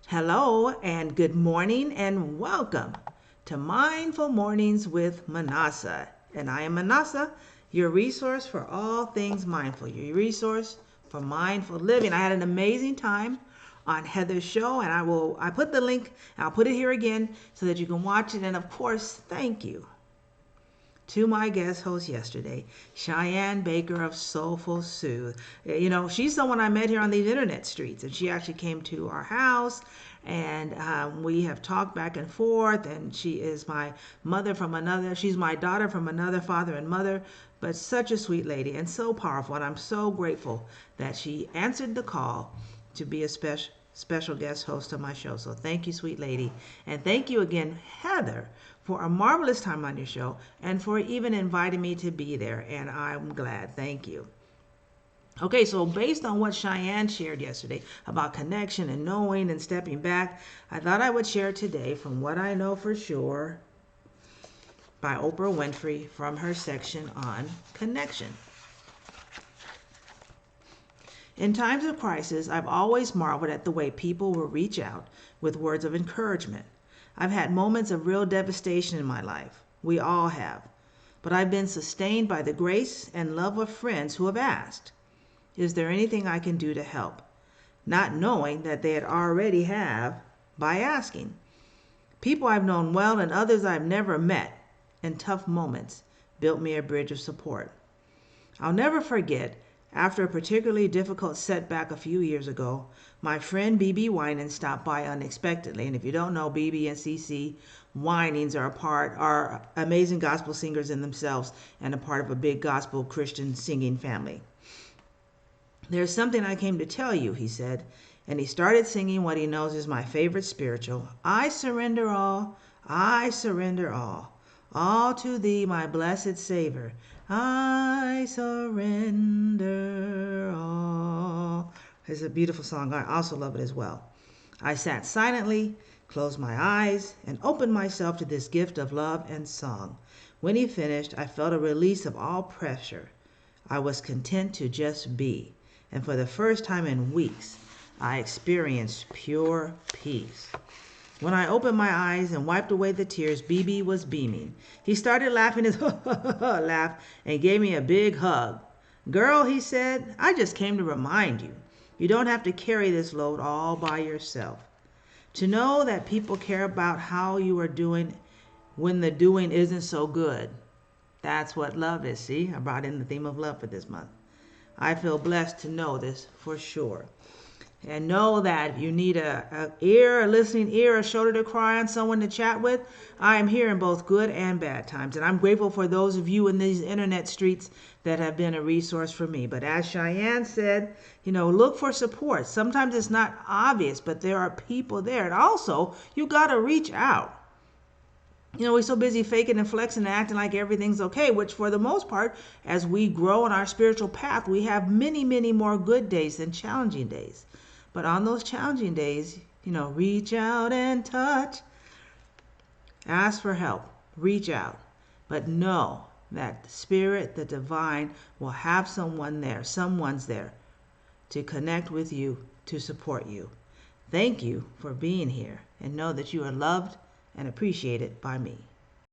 Hello and good morning and welcome to Mindful Mornings with Minnassa. And I am Minnassa, your resource for all things mindful, your resource for mindful living. I had an amazing time on Heather's show, and I put the link, I'll put it here again so that you can watch it. And of course, thank you to my guest host yesterday, Cheyenne Baker of Soulful Soothe. She's someone I met here on these internet streets, and she actually came to our house, and we have talked back and forth, and she is my mother from another, she's my daughter from another father and mother, but such a sweet lady and so powerful, and I'm so grateful that she answered the call to be a special guest host on my show. So thank you, sweet lady. And thank you again, Heather, for a marvelous time on your show and for even inviting me to be there. And I'm glad. Thank you. Okay, so based on what Cheyenne shared yesterday about connection and knowing and stepping back, I thought I would share today from What I Know for Sure by Oprah Winfrey from her section on connection. In times of crisis, I've always marveled at the way people will reach out with words of encouragement. I've had moments of real devastation in my life. We all have. But I've been sustained by the grace and love of friends who have asked, "Is there anything I can do to help?" Not knowing that they had already have by asking. People I've known well and others I've never met in tough moments built me a bridge of support. I'll never forget, after a particularly difficult setback a few years ago, my friend BB Winans stopped by unexpectedly. And if you don't know, BB and CC Winans are amazing gospel singers in themselves and a part of a big gospel Christian singing family. "There's something I came to tell you," he said, and he started singing what he knows is my favorite spiritual, "I surrender all to thee, my blessed Savior. I surrender all." It's a beautiful song. I also love it as well. I sat silently, closed my eyes, and opened myself to this gift of love and song. When he finished, I felt a release of all pressure. I was content to just be. And for the first time in weeks, I experienced pure peace. When I opened my eyes and wiped away the tears, BB was beaming. He started laughing his laugh and gave me a big hug. "Girl," he said, "I just came to remind you, you don't have to carry this load all by yourself. To know that people care about how you are doing when the doing isn't so good. That's what love is." See, I brought in the theme of love for this month. I feel blessed to know this for sure. And know that if you need a listening ear, a shoulder to cry on, someone to chat with, I am here in both good and bad times. And I'm grateful for those of you in these internet streets that have been a resource for me. But as Cheyenne said, look for support. Sometimes it's not obvious, but there are people there. And also, you got to reach out. We're so busy faking and flexing and acting like everything's okay, which for the most part, as we grow in our spiritual path, we have many, many more good days than challenging days. But on those challenging days, reach out and touch. Ask for help. Reach out. But know that the Spirit, the divine, will have someone's there to connect with you, to support you. Thank you for being here, and know that you are loved and appreciated by me.